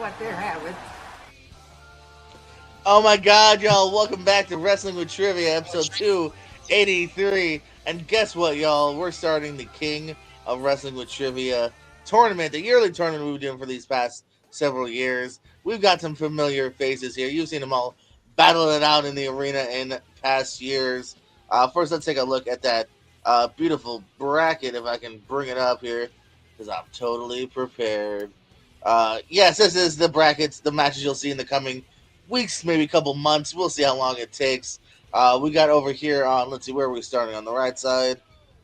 what they're having. Oh my god, y'all, welcome back to Wrestling with Trivia, episode 283. And guess what, y'all? We're starting the King of Wrestling with Trivia tournament, the yearly tournament we've been doing for these past several years. We've got some familiar faces here. You've seen them all battle it out in the arena in past years. First, let's take a look at that beautiful bracket, if I can bring it up here, because I'm totally prepared. Yes, this is the brackets, the matches you'll see in the coming weeks, maybe a couple months. We'll see how long it takes. We got over here on, let's see, where are we starting? On the right side,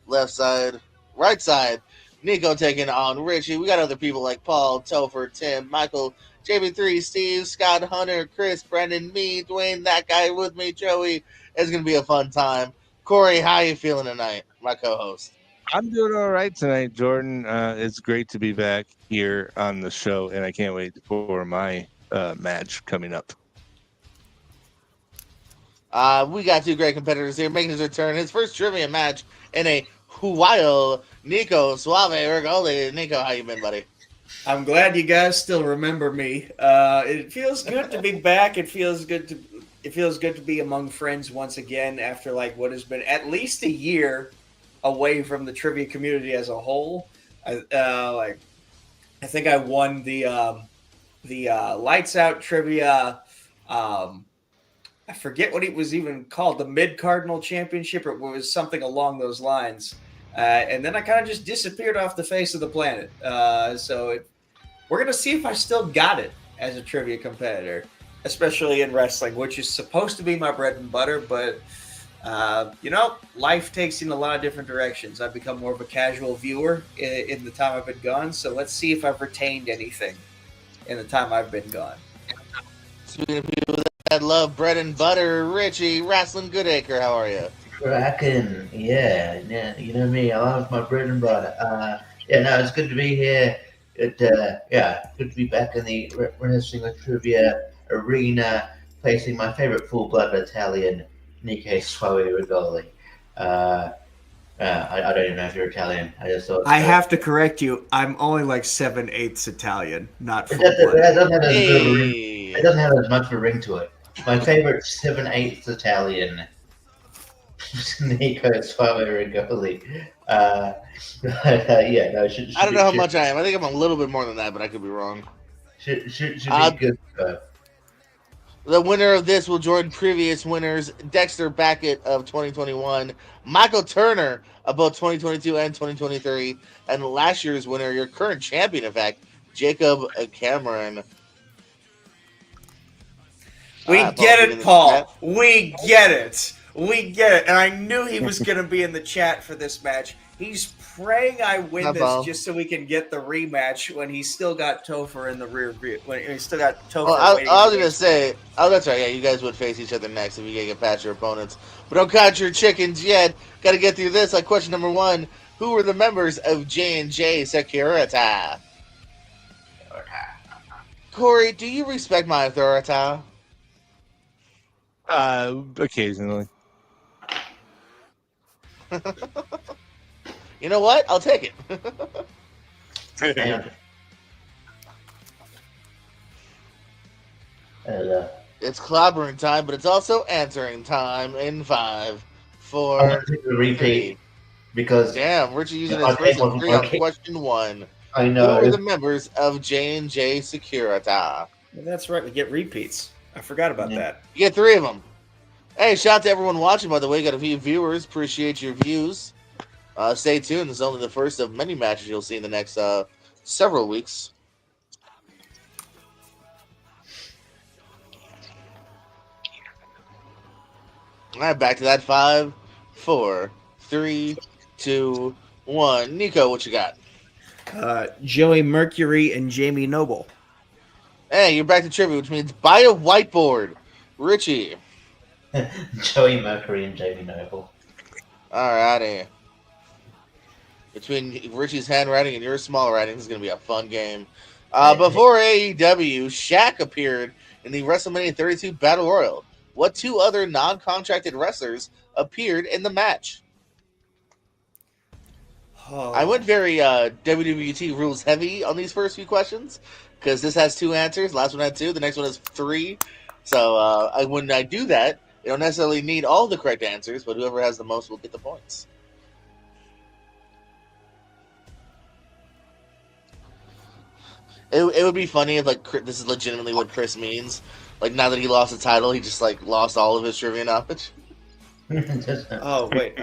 left side, right side. Nico taking on Richie. We got other people like Paul, Topher, Tim, Michael, JB3, Steve, Scott, Hunter, Chris, Brendan, me, Dwayne, that guy with me, Joey. It's going to be a fun time. Corey, how you feeling tonight? My co-host. I'm doing all right tonight, Jordan. It's great to be back here on the show, and I can't wait for my match coming up. We got two great competitors here making his return. His first trivia match in a while. Nico Suave Rigoli. Nico, how you been, buddy? I'm glad you guys still remember me. It feels good to be back. It feels good to be among friends once again after like what has been at least a year away from the trivia community as a whole. I think I won the lights out trivia. I forget what it was even called, the Mid Cardinal Championship, or it was something along those lines. And then I kind of just disappeared off the face of the planet. We're going to see if I still got it as a trivia competitor, especially in wrestling, which is supposed to be my bread and butter. But, life takes you in a lot of different directions. I've become more of a casual viewer in the time I've been gone. So let's see if I've retained anything in the time I've been gone. Speaking of people that love bread and butter, Richie, Wrestling Goodacre, how are you? Cracking, yeah, you know me. I love my bread and butter. It's good to be here. Good to be back in the Wrestling with Trivia arena, facing my favorite full-blood Italian, Nico Suave Rigoli. I don't even know if you're Italian. I just thought I have to correct you. I'm only like 7/8 Italian, not full it blood. doesn't have as good of a ring. Hey. It doesn't have as much of a ring to it. My favorite 7/8 Italian. Nico Suave Rigoli. I don't know how much I am. I think I'm a little bit more than that, but I could be wrong. Should be good. The winner of this will join previous winners Dexter Backett of 2021, Michael Turner of both 2022 and 2023, and last year's winner, your current champion, in fact, Jacob Cameron. We get it, Paul. We get it. We get it. And I knew he was going to be in the chat for this match. He's praying I win this just so we can get the rematch when he's still got Topher in the rear view. When he's still got Topher. I was going to say, that's right. Yeah, you guys would face each other next if you can get past your opponents. But don't count your chickens yet. Got to get through this. Like question number 1: who were the members of J&J Security? Corey, do you respect my authority? Occasionally. You know what? I'll take it. It's clobbering time, but it's also answering time in 5, 4, I'm gonna take the repeat because damn, Richie using his first degree on question 1. I know. Who are the members of J&J Security? That's right. We get repeats. I forgot about that. You get 3 of them. Hey, shout out to everyone watching, by the way. Got a few viewers. Appreciate your views. Stay tuned. This is only the first of many matches you'll see in the next several weeks. All right, back to that. 5, 4, 3, 2, 1. Nico, what you got? Joey Mercury and Jamie Noble. Hey, you're back to trivia, which means buy a whiteboard. Richie. Joey Mercury and Jamie Noble. All righty. Between Richie's handwriting and your small writing, this is going to be a fun game. Before AEW, Shaq appeared in the WrestleMania 32 Battle Royal. What 2 other non-contracted wrestlers appeared in the match? I went very WWT rules heavy on these first few questions because this has 2 answers. Last one had 2. The next one has 3. So when I do that, you don't necessarily need all the correct answers, but whoever has the most will get the points. It would be funny if like this is legitimately what Chris means. Like now that he lost the title, he just like lost all of his trivia knowledge. Oh wait.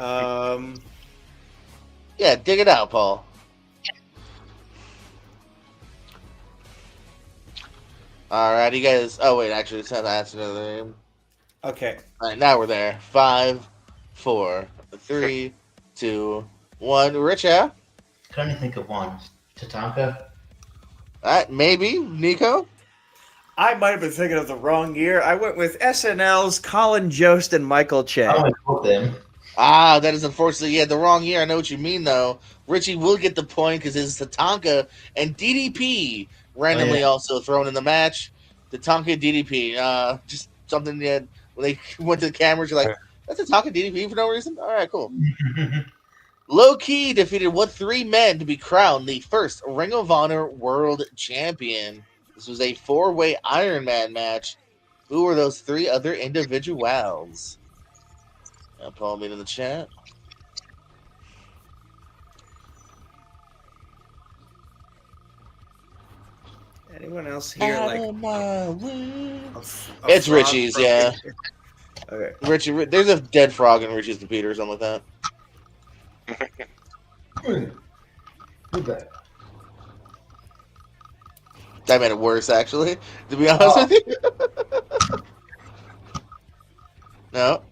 Yeah, dig it out, Paul. All right, you guys. Oh wait, actually, it's not the answer to the name. Okay. All right, now we're there. 5, 4, 3, 2, 1. Rich, yeah? Can only think of one. Tatanka? All right, maybe. Nico? I might have been thinking of the wrong year. I went with SNL's Colin Jost and Michael Che. I only put them. Ah, that is unfortunately, the wrong year. I know what you mean, though. Richie will get the point because it's Tatanka and DDP randomly also thrown in the match. Tatanka DDP. Just something that when they went to the cameras, you're like, that's Tatanka DDP for no reason? All right, cool. Low Key defeated what 3 men to be crowned the first Ring of Honor World Champion? This was a 4-way Iron Man match. Who were those 3 other individuals? Paul made in the chat. Anyone else here It's Richie's, yeah. Okay. Richie, there's a dead frog in Richie's computer or something like that. That made it worse, actually. To be honest with you. No.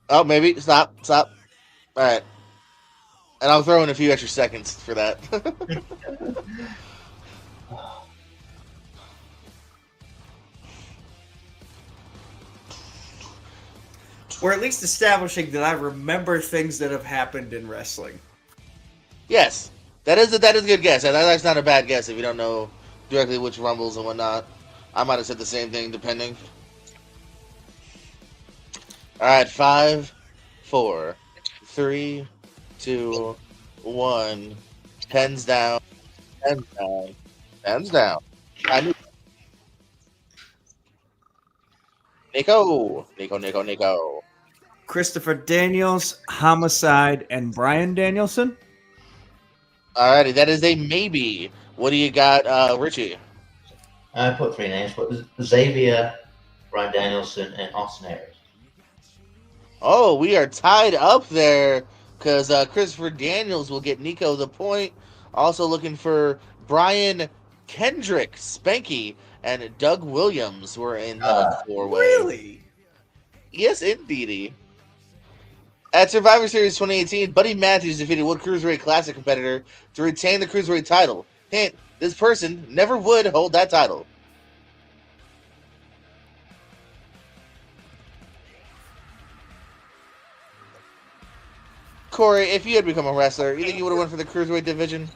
Oh, maybe. Stop. All right. And I'll throw in a few extra seconds for that. Or at least establishing that I remember things that have happened in wrestling. Yes. That is a good guess. That's not a bad guess if you don't know directly which Rumbles and whatnot. I might have said the same thing, depending. All right, 5, 4, 3, 2, 1. Pens down. Pens down. Nico. Christopher Daniels, Homicide, and Bryan Danielson. Alrighty, that is a maybe. What do you got, Richie? I put 3 names, but Xavier, Bryan Danielson, and Austin Aries. Oh, we are tied up there because Christopher Daniels will get Nico the point. Also looking for Brian Kendrick, Spanky, and Doug Williams were in the 4-way. Really? Yes, indeedy. At Survivor Series 2018, Buddy Matthews defeated what Cruiserweight Classic competitor to retain the Cruiserweight title? Hint, this person never would hold that title. Corey, if you had become a wrestler, you think you would have went for the Cruiserweight division?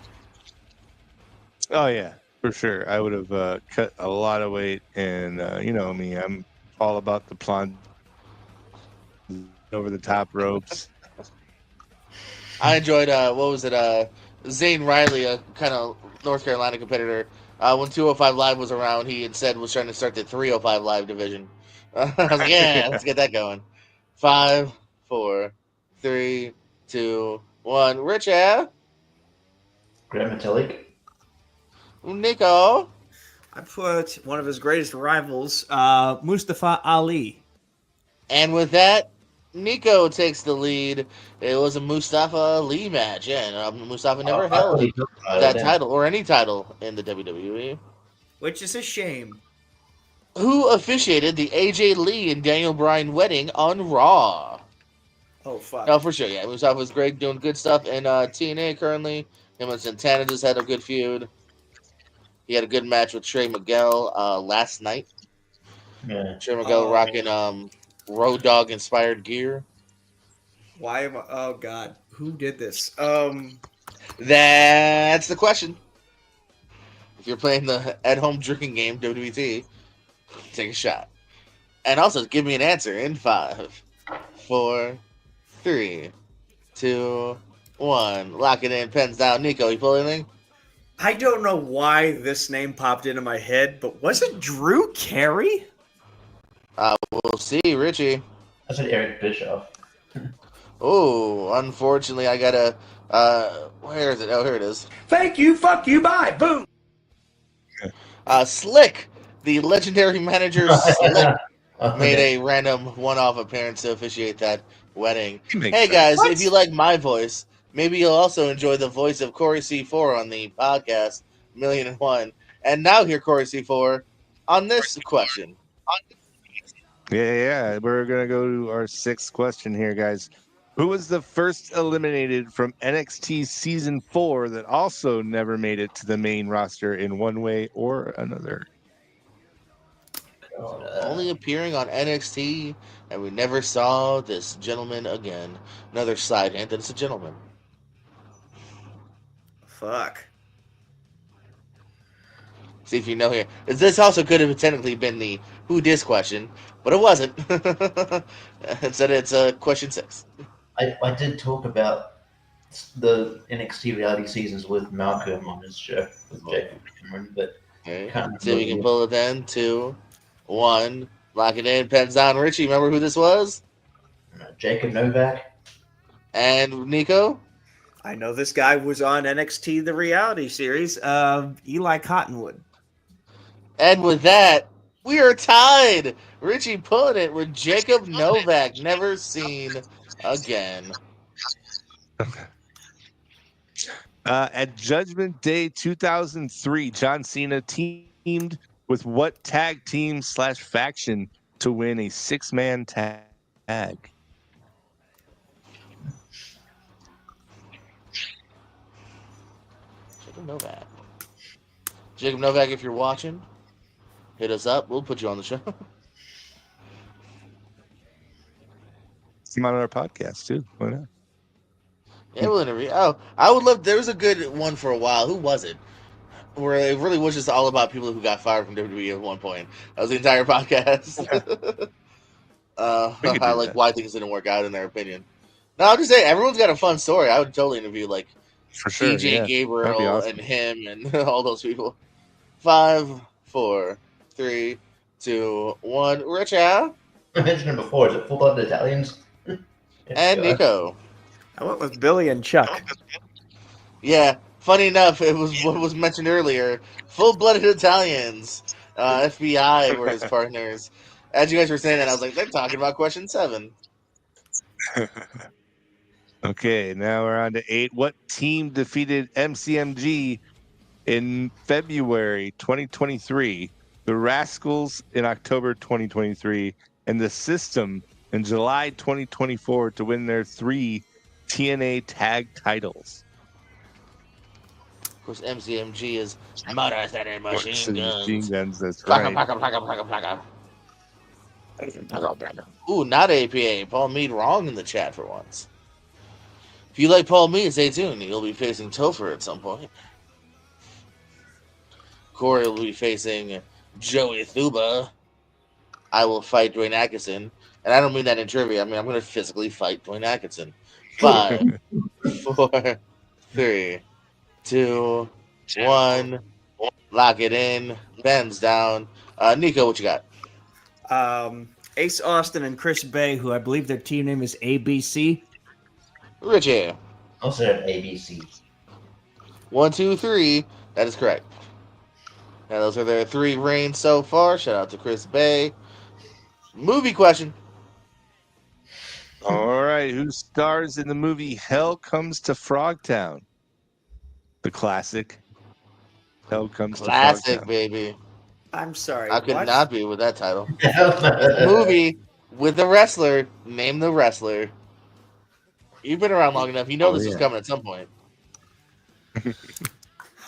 Oh, yeah, for sure. I would have cut a lot of weight, and you know me, I'm all about the plunge over the top ropes. I enjoyed, Zane Riley, a kind of North Carolina competitor. When 205 Live was around, he instead was trying to start the 305 Live division. I was like, yeah, let's get that going. 5, 4, 3, 2, 1. Rich, yeah? Graham Metalik. Nico. I put one of his greatest rivals, Mustafa Ali. And with that, Nico takes the lead. It was a Mustafa Ali match. Yeah, Mustafa never held that title or any title in the WWE. Which is a shame. Who officiated the AJ Lee and Daniel Bryan wedding on Raw? Oh, fuck. No, for sure, yeah. Mustafa was great, doing good stuff in TNA currently. Him and Santana just had a good feud. He had a good match with Trey Miguel last night. Yeah. Trey Miguel rocking Road Dogg inspired gear. Why am I? Oh, God. Who did this? That's the question. If you're playing the at-home drinking game, WWT, take a shot. And also, give me an answer in 5, 4, 3, 2, 1. Lock it in. Pens down. Nico, you pull anything? I don't know why this name popped into my head, but was it Drew Carey? We'll see. Richie. I said Eric Bischoff. Oh, unfortunately, I gotta. Where is it? Oh, here it is. Thank you, fuck you, bye, boom. Slick, the legendary manager Slick, made Okay. a random one-off appearance to officiate that wedding. Makes Hey sense. guys, What? if you like my voice, maybe you'll also enjoy the voice of Corey C4 on the podcast Million and One. And now hear Corey C4 on this question. Yeah. We're gonna go to our 6th question here, guys. Who was the first eliminated from NXT season 4 that also never made it to the main roster in one way or another? God, Only appearing on NXT, and we never saw this gentleman again. Another side hint that it's a gentleman. Fuck. See if you know here. This also could have technically been the who dis question, but it wasn't. Instead, it's question 6. I did talk about the NXT reality seasons with Malcolm on his show with Jacob Cameron, but Okay. can't See if we remember. can pull it then. 2, 1. Lock it in. Pens down. Richie, remember who this was? Jacob Novak. And Nico? I know this guy was on NXT, the reality series. Eli Cottonwood. And with that, we are tied. Richie pulling it with Jacob Novak, never seen again. At Judgment Day 2003, John Cena teamed with what tag team / faction to win a 6-man tag? Jacob Novak. Jacob Novak, if you're watching, hit us up. We'll put you on the show. Come on our podcast too. Why not? Yeah, we'll interview. Oh, I would love. There was a good one for a while. Who was it? Where it really was just all about people who got fired from WWE at one point. That was the entire podcast. We could How do like that. why things didn't work out in their opinion. No, I'll just say everyone's got a fun story. I would totally interview like For sure. TJ Yeah. That'd be Gabriel awesome. and him and all those people. 5, 4, 3, 2, 1. Richie I mentioned him before. Is it full-blooded Italians? and Nico. I went with Billy and Chuck. Yeah, funny enough, it was what was mentioned earlier. Full-blooded Italians. FBI were his partners. As you guys were saying that, I was like, they're talking about question 7. Okay, now we're on to 8. What team defeated MCMG in February 2023, the Rascals in October 2023, and the System in July 2024 to win their 3 TNA tag titles? Of course, MCMG is Motor City Machine Guns. That's Plaka, right. plaka, plaka, plaka, plaka. Ooh, not APA. Paul Mead wrong in the chat for once. If you like Paul Mead, stay tuned. He'll be facing Topher at some point. Corey will be facing Joey Thuba. I will fight Dwayne Atkinson. And I don't mean that in trivia. I mean, I'm going to physically fight Dwayne Atkinson. 5, 4, 3, 2, 1. Lock it in. Ben's down. Nico, what you got? Ace Austin and Chris Bay, who I believe their team name is ABC. Richie. Also at ABC. 1, 2, 3. That is correct. Now those are their 3 reigns so far. Shout out to Chris Bay. Movie question. All right, who stars in the movie Hell Comes to Frogtown? The classic. Hell Comes Classic, to Frogtown. baby. I'm sorry. I could what? not be with that title. Movie with a wrestler. Name the wrestler. You've been around long enough. You know this was coming at some point.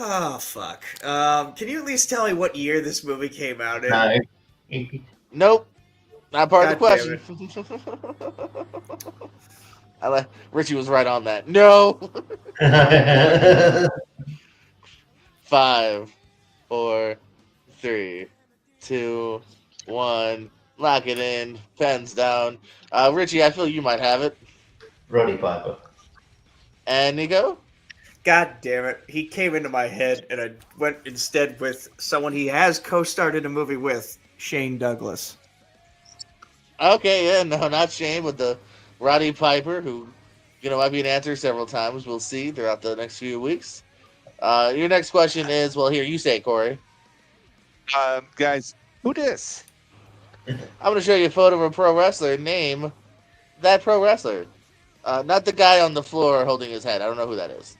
Oh, fuck. Can you at least tell me what year this movie came out in? No. Nope. Not part of the God question. Richie was right on that. No. 5, 4, 3, 2, 1. Lock it in. Pens down. Richie, I feel you might have it. Roddy Piper. And Nico? God damn it. He came into my head, and I went instead with someone he has co-starred in a movie with, Shane Douglas. Okay, yeah, no, not Shane, but the Roddy Piper, who, might be an answer several times. We'll see throughout the next few weeks. Your next question is, well, here, you say it, Corey. Guys, who dis? I'm going to show you a photo of a pro wrestler. Name that pro wrestler. Not the guy on the floor holding his head. I don't know who that is.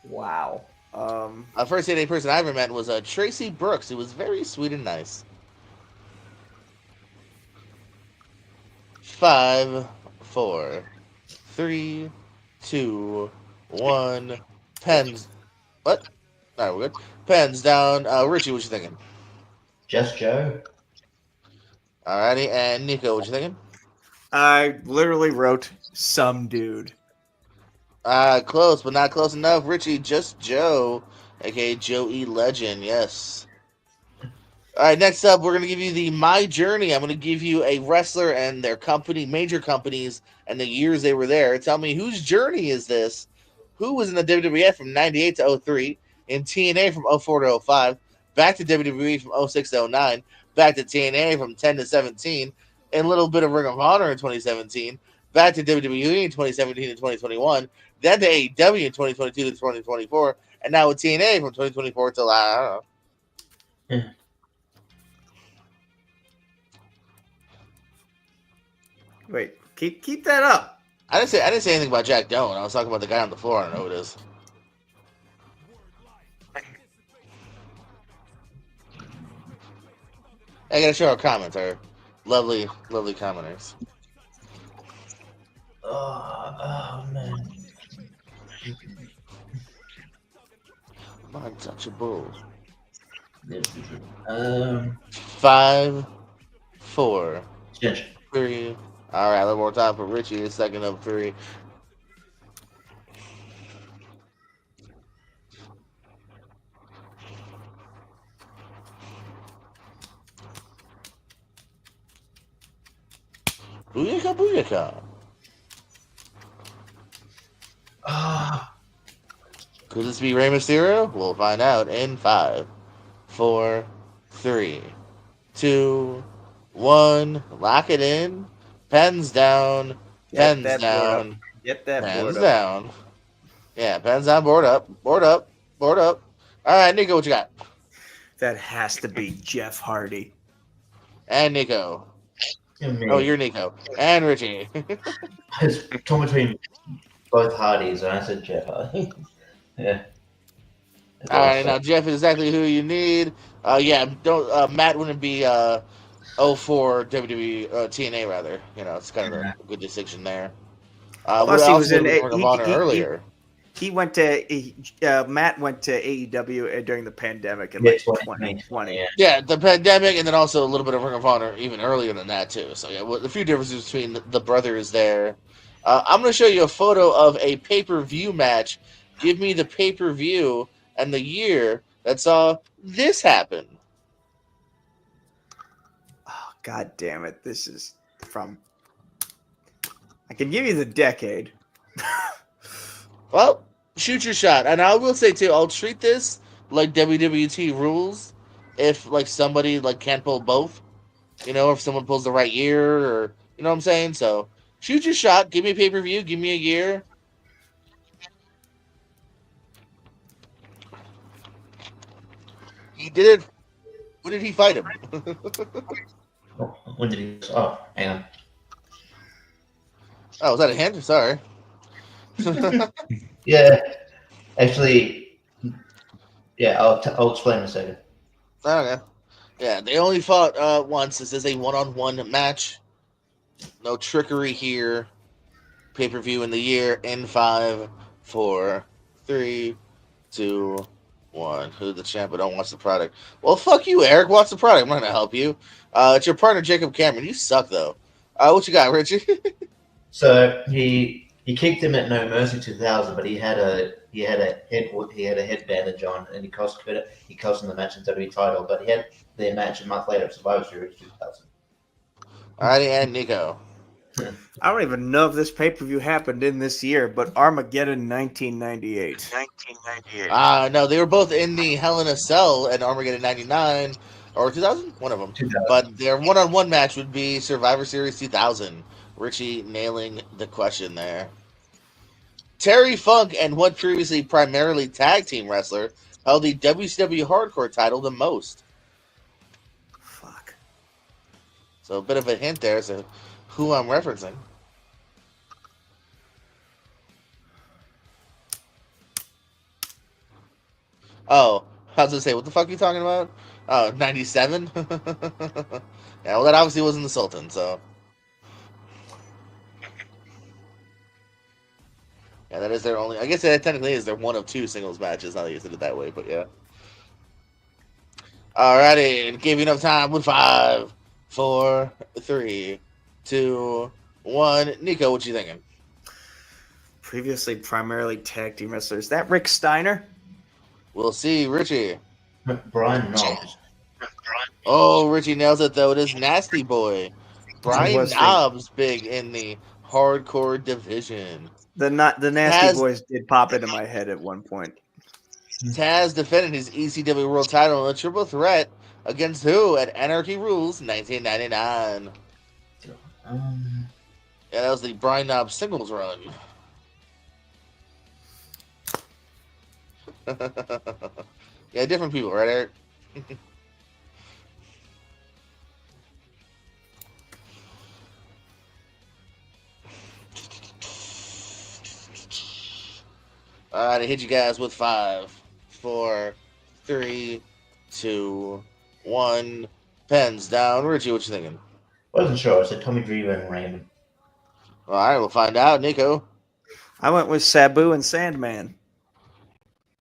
Wow. First TNA person I ever met was Tracy Brooks. He was very sweet and nice. 5, 4, 3, 2, 1. Pens. What? All right, we're good. Pens down. Richie, what you thinking? Just Joe. Alrighty, and Nico, what you thinking? I literally wrote some dude. Close, but not close enough. Richie, just Joe, aka Joey Legend. Yes. All right, next up, we're going to give you the My Journey. I'm going to give you a wrestler and their company, major companies, and the years they were there. Tell me whose journey is this? Who was in the WWF from 98 to 03, in TNA from 04 to 05, back to WWE from 06 to 09, back to TNA from 10 to 17, and a little bit of Ring of Honor in 2017, back to WWE in 2017 to 2021, then to AEW in 2022 to 2024, and now with TNA from 2024 till, I don't know. Wait, keep that up. I didn't say anything about Jack Doan. I was talking about the guy on the floor. I don't know who it is. I gotta show our comments, our lovely commenters. Oh man. Untouchable. 5, 4, Yes. 3. All right, a little more time for Richie. A second of 3. Booyaka, booyaka. Could this be Rey Mysterio? We'll find out in 5, 4, 3, 2, 1. Lock it in. Pens down. Pens down. Get that Pens board up. down. Yeah, pens down. Board up. Board up. Board up. All right, Nico, what you got? That has to be Jeff Hardy. And Nico. Oh, you're Nico. And Richie. I was torn between both Hardys, and I said Jeff Hardy. Yeah. All right, now Jeff is exactly who you need. Yeah, don't Matt wouldn't be 04 WWE TNA rather. It's kind of a good distinction there. Plus, he was in Ring of Honor earlier. He went to Matt went to AEW during the pandemic in like 2020. Yeah, the pandemic, and then also a little bit of Ring of Honor even earlier than that too. So yeah, a few differences between the brothers there. I'm going to show you a photo of a pay-per-view match. Give me the pay-per-view and the year that saw this happen. Oh, God damn it. This is from... I can give you the decade. Well, shoot your shot. And I will say, too, I'll treat this like WWT rules if, like, somebody, like, can't pull both. If someone pulls the right year or... You know what I'm saying? So, shoot your shot. Give me a pay-per-view. Give me a year. He did it. When did he fight him? When did he? Oh, hang on. Oh, was that a hint? Sorry. Yeah, actually, yeah. I'll explain in a second. Okay. Yeah, they only fought once. This is a one-on-one match. No trickery here. Pay-per-view in the year in 5, 4, 3, 2, 1. Who's the champ but don't watch the product? Well, fuck you, Eric. Watch the product. I'm not gonna help you. It's your partner, Jacob Cameron. You suck, though. What you got, Richie? So he He kicked him at No Mercy 2000, but he had a head bandage on, and he cost him the match in WWE title. But he had their match a month later at Survivor Series 2000. Alrighty, and Nico. I don't even know if this pay-per-view happened in this year, but Armageddon 1998. No, they were both in the Hell in a Cell at Armageddon 99 or 2000, one of them. 2000. But their one-on-one match would be Survivor Series 2000. Richie nailing the question there. Terry Funk and what previously primarily tag team wrestler held the WCW Hardcore title the most? Fuck. So a bit of a hint there as to who I'm referencing. Oh, I was going to say, what the fuck are you talking about? Oh, 97? Yeah, well, that obviously wasn't the Sultan, so. Yeah, that is their only. I guess that technically is their one of two singles matches. Now that you said it that way, but yeah. Alrighty, and give you enough time with 5, 4, 3, 2, 1. Nico, what you thinking? Previously primarily tag team wrestler. Is that Rick Steiner? We'll see, Richie. Brian Knobbs. Oh, Richie nails it though. It is Nasty Boy. Brian was Knobbs, big in the hardcore division. The Nasty Boys did pop into my head at one point. Taz defended his ECW World Title in a triple threat against who at Anarchy Rules 1999. Yeah, that was the Brian Knobbs singles run. Yeah, different people, right, Eric? All right, I hit you guys with 5, 4, 3, 2, 1. Pens down. Richie, what you thinking? Wasn't sure. I said Tommy Dreamer and Raymond. All right, we'll find out. Nico. I went with Sabu and Sandman.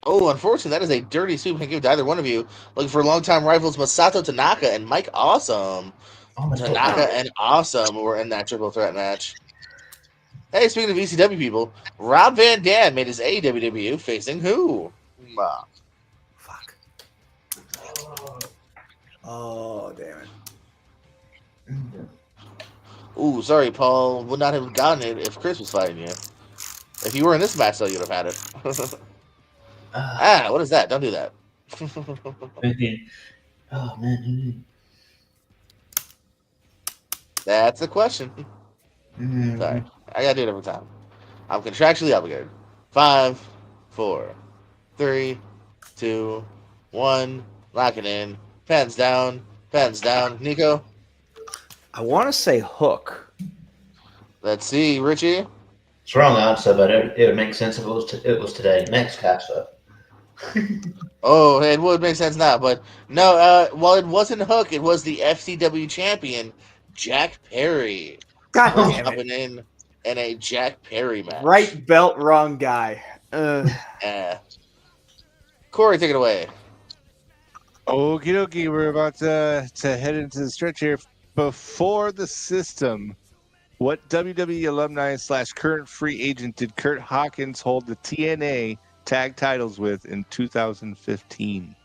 Oh, unfortunately, that is a dirty sweep. I can't give it to either one of you. Looking for longtime rivals Masato Tanaka and Mike Awesome. Tanaka and Awesome were in that triple threat match. Hey, speaking of ECW people, Rob Van Dam made his AEW debut facing who? Fuck. Oh, damn it. Ooh, sorry, Paul. Would not have gotten it if Chris was fighting you. If you were in this match, though, you'd have had it. What is that? Don't do that. Oh, man. That's the question. Sorry. I gotta do it every time. I'm contractually obligated. 5, 4, 3, 2, 1. Lock it in. Pens down. Pens down. Nico? I want to say Hook. Let's see. Richie? It's the wrong answer, but it would make sense if it was today. Max Caster. Oh, it would make sense now, but no, while it wasn't Hook, it was the FCW champion, Jack Perry. God damn it. Coming in a Jack Perry match. Right belt, wrong guy. Corey, take it away. Okie dokie, we're about to head into the stretch here. Before the system, what WWE alumni / current free agent did Kurt Hawkins hold the TNA tag titles with in 2015?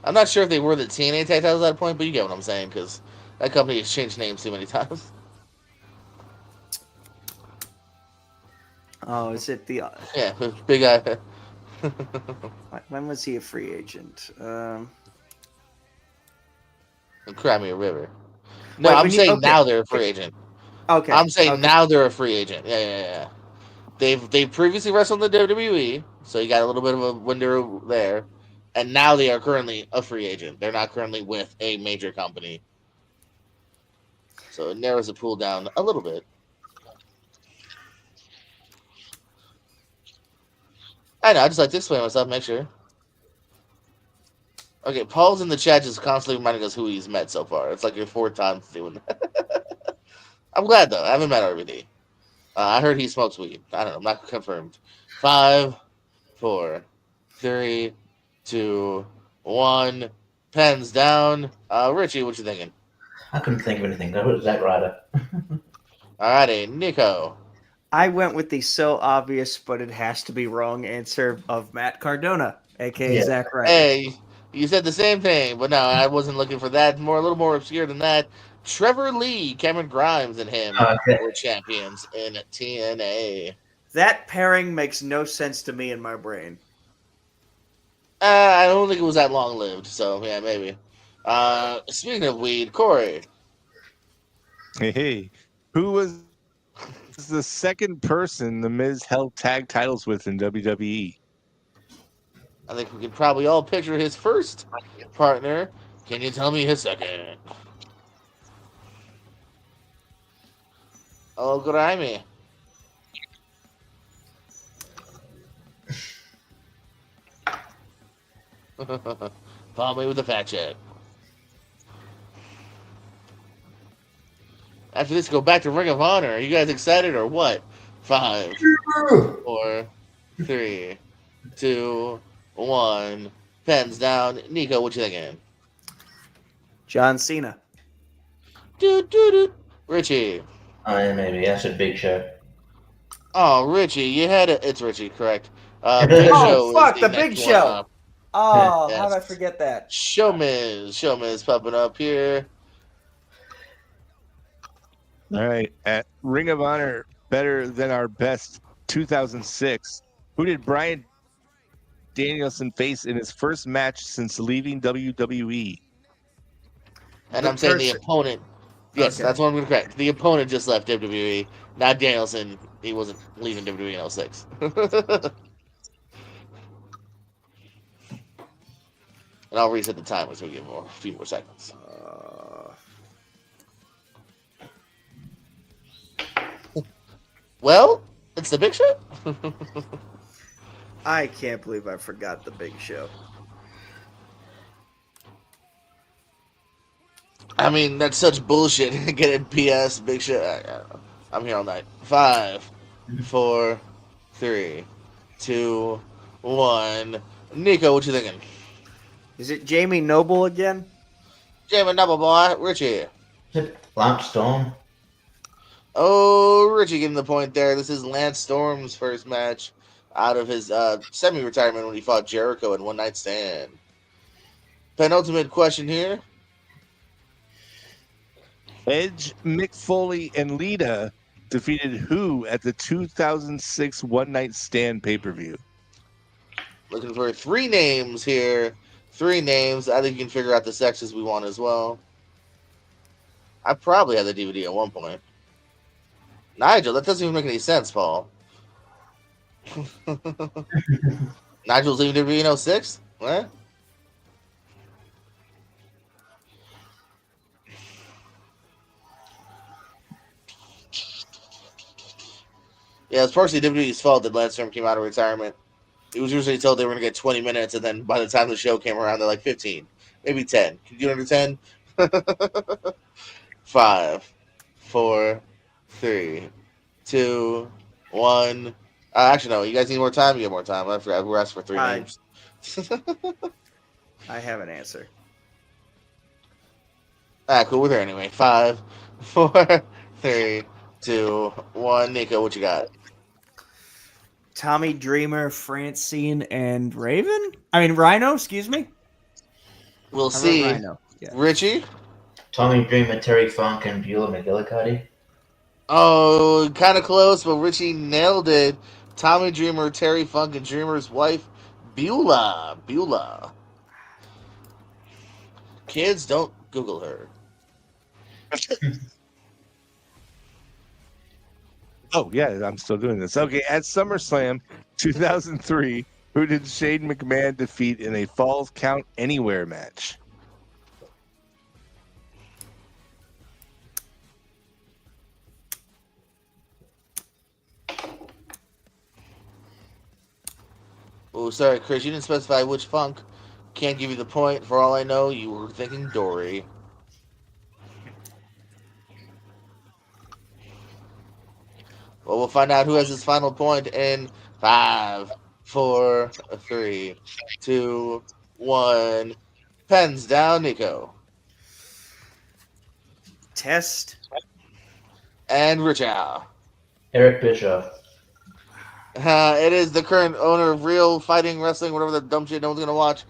I'm not sure if they were the TNA tag titles at that point, but you get what I'm saying, because that company has changed names too many times. Oh, is it the... Yeah, big guy. When was he a free agent? Crimea River. No, Wait, I'm saying now they're a free agent. Okay. I'm saying now they're a free agent. Yeah. They've previously wrestled in the WWE, so you got a little bit of a window there. And now they are currently a free agent. They're not currently with a major company. So it narrows the pool down a little bit. I know, I just like to explain myself, make sure. Okay, Paul's in the chat just constantly reminding us who he's met so far. It's like your 4th time doing that. I'm glad, though. I haven't met RVD. I heard he smokes weed. I don't know. Not confirmed. 5, 4, 3, 2, 1. Pens down. Richie, what you thinking? I couldn't think of anything. That was Zack Ryder. All Alrighty, Nico. I went with the so obvious, but it has to be wrong answer of Matt Cardona, aka Yeah. Zack Ryder. Hey, you said the same thing, but no, I wasn't looking for that. A little more obscure than that. Trevor Lee, Cameron Grimes, and him Okay. were champions in TNA. That pairing makes no sense to me in my brain. I don't think it was that long lived, so yeah, maybe. Speaking of weed, Corey. Hey, who was the second person The Miz held tag titles with in WWE? I think we can probably all picture his first partner. Can you tell me his second? Oh, grimy. Follow me with the fact check. After this, go back to Ring of Honor. Are you guys excited or what? 5, 4, 3, 2, 1. Pens down. Nico, what you thinking? John Cena. Richie. Oh, yeah, maybe. That's a big show. Oh, Richie, you had it. It's Richie, correct. Big Oh, Show is fuck, the the next Big one Show. up. Oh, Yes. how did I forget that? Showmiz popping up here. All right, at Ring of Honor, Better Than Our Best 2006. Who did Bryan Danielson face in his first match since leaving WWE? And The I'm saying the person. opponent. Yes, Okay. that's what I'm going to correct. The opponent just left WWE, not Danielson. He wasn't leaving WWE in 06. And I'll reset the timer so we get a few more seconds. Well, it's the Big Show. I can't believe I forgot the Big Show. I mean, that's such bullshit. Get it, PS, Big Show. I'm here all night. 5, 4, 3, 2, 1. Nico, what you thinking? Is it Jamie Noble again? Jamie Double Boy, Richie. Lance Storm. Oh, Richie getting the point there. This is Lance Storm's first match out of his semi-retirement when he fought Jericho in One Night Stand. Penultimate question here. Edge, Mick Foley, and Lita defeated who at the 2006 One Night Stand pay-per-view? Looking for 3 names here. 3 names. I think you can figure out the sexes we want as well. I probably had the DVD at one point. Nigel, that doesn't even make any sense, Paul. Nigel's leaving WWE in 06? What? Yeah, it's partially WWE's fault that Lance Storm came out of retirement. He was usually told they were going to get 20 minutes, and then by the time the show came around, they're like 15, maybe 10. Can you do under 10? 5, 4, 3, 2, 1. Actually, no. You guys need more time? You get more time. I forgot. We're asked for 3 names. I have an answer. Cool. We're there anyway. 5, 4, 3, 2, 1. Nico, what you got? Tommy Dreamer, Francine, and Rhino, excuse me. We'll I wrote see. Rhino. Yeah. Richie? Tommy Dreamer, Terry Funk, and Beulah McGillicuddy. Oh, kind of close, but Richie nailed it. Tommy Dreamer, Terry Funk, and Dreamer's wife, Beulah. Kids, don't Google her. Oh, yeah, I'm still doing this. Okay, at SummerSlam 2003, who did Shane McMahon defeat in a Falls Count Anywhere match? Oh, sorry, Chris, you didn't specify which Funk. Can't give you the point. For all I know, you were thinking Dory. Well, we'll find out who has his final point in 5, 4, 3, 2, 1. Pens down, Nico. Test. And Richie. Eric Bischoff. It is the current owner of Real Fighting Wrestling, whatever the dumb shit no one's gonna watch.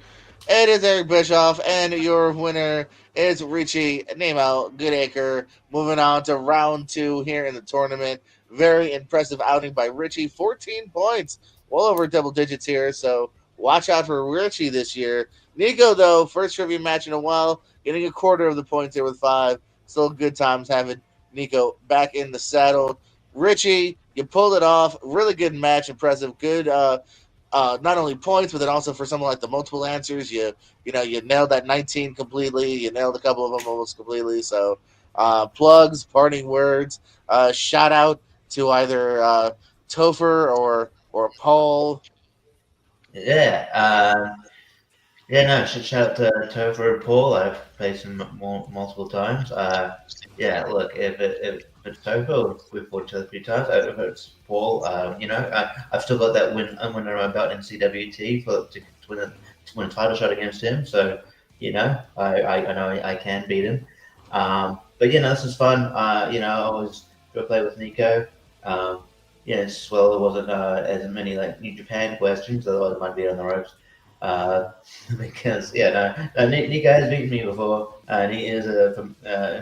It is Eric Bischoff, and your winner is Richie. Name out Goodacre. Moving on to round 2 here in the tournament. Very impressive outing by Richie. 14 points, well over double digits here. So watch out for Richie this year. Nico, though, first trivia match in a while, getting a quarter of the points here with 5. Still good times having Nico back in the saddle. Richie, you pulled it off. Really good match. Impressive. Good not only points, but then also for someone like the multiple answers, you nailed that 19 completely. You nailed a couple of them almost completely. So plugs, parting words, shout out to either Topher or Paul. Yeah. Yeah, no, shout out to Topher and Paul. I've played some multiple times. Yeah, look, if it's Topher, we've fought each other a few times. If it's Paul, I've still got that win under my belt in CWT to win a title shot against him. So, I know I can beat him. But this is fun. I always go play with Nico. Yes, well, there wasn't as many like New Japan questions, otherwise I might be on the ropes. Because Nico has beaten me before, and he is a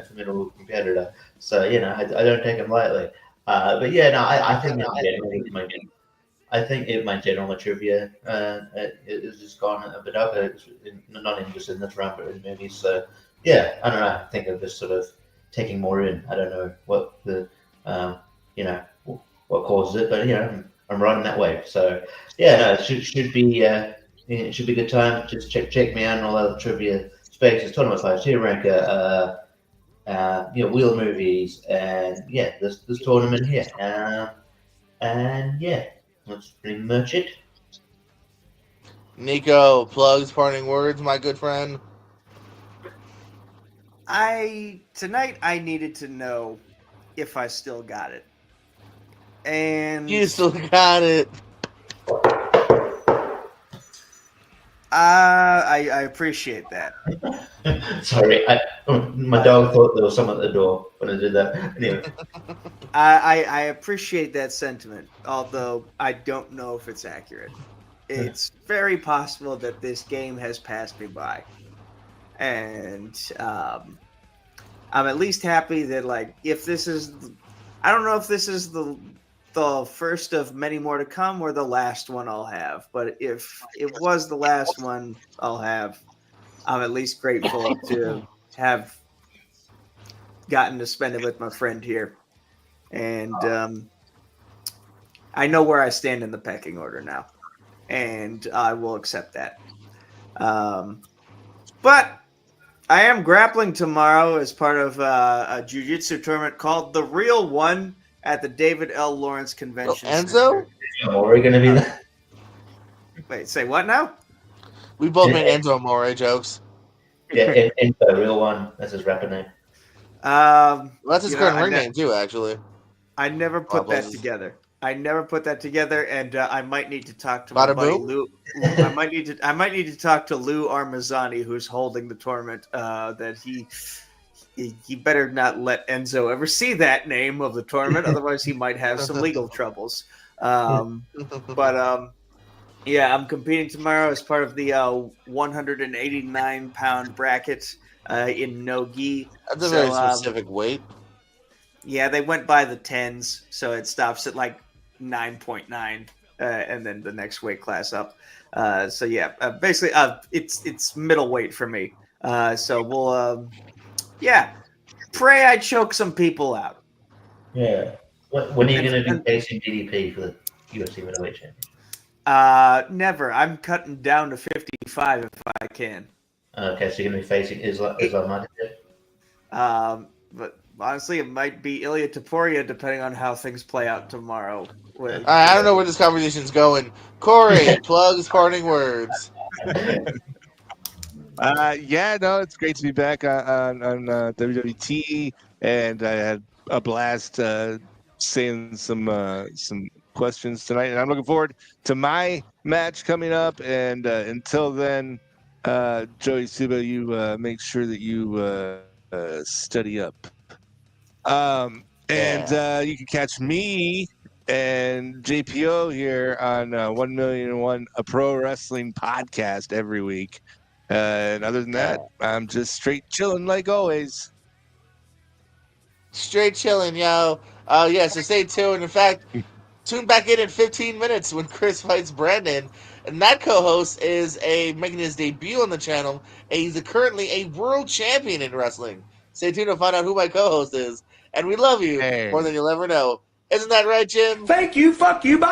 formidable competitor. So I don't take him lightly. I think my general trivia is just gone a bit up. Not even just in this round, but in movies. So I don't know. I think I'm just sort of taking more in. I don't know what the what causes it, but I'm riding that wave. So it should be. It should be a good time. Just check me out on all other trivia spaces, tournament fights, tier ranker, wheel movies, and this tournament here. That's pretty much it. Nico, plugs, parting words, my good friend. Tonight I needed to know if I still got it. And You still got it. I appreciate that. Sorry, my dog thought there was someone at the door when I did that. Anyway. I appreciate that sentiment, although I don't know if it's accurate. It's very possible that this game has passed me by, and I'm at least happy that if this is, I don't know if this is the first of many more to come or the last one I'll have, but if it was the last one I'll have, I'm at least grateful to have gotten to spend it with my friend here. And I know where I stand in the pecking order now, and I will accept that. But I am grappling tomorrow as part of a jiu-jitsu tournament called The Real One at the David L. Lawrence Convention Enzo? Center. Are we going to be there? Wait, say what now? We both made Enzo Amore jokes. Yeah, Enzo, Real One. That's his rapper name. Well, that's his current ring name too, actually. I never put that together. And I might need to talk to my buddy Lou. I might need to talk to Lou Armazzani, who's holding the tournament. That he better not let Enzo ever see that name of the tournament, otherwise he might have some legal troubles. I'm competing tomorrow as part of the 189-pound bracket in no-gi. That's a very specific weight. Yeah, they went by the 10s, so it stops at 9.9, and then the next weight class up. Basically, it's middleweight for me. So we'll, pray I choke some people out. Yeah. When are you going to be facing DDP for the UFC middleweight championship? Never. I'm cutting down to 55 if I can. Okay, so you're going to be facing Islam Makhachev? But honestly, it might be Ilya Topuria depending on how things play out tomorrow. I don't know where this conversation's going. Corey, plugs, parting words. It's great to be back on WWT, and I had a blast saying some questions tonight, and I'm looking forward to my match coming up. And until then, Joey Suba, you make sure that you study up. And you can catch me and JPO here on 1 Million and One, a pro wrestling podcast every week. And other than that, I'm just straight chilling like always. Straight chilling, yo. So stay tuned. In fact, tune back in 15 minutes when Chris fights Brandon. And that co-host is making his debut on the channel. And he's currently a world champion in wrestling. Stay tuned to find out who my co-host is. And we love you more than you'll ever know. Isn't that right, Jim? Thank you, fuck you, bye.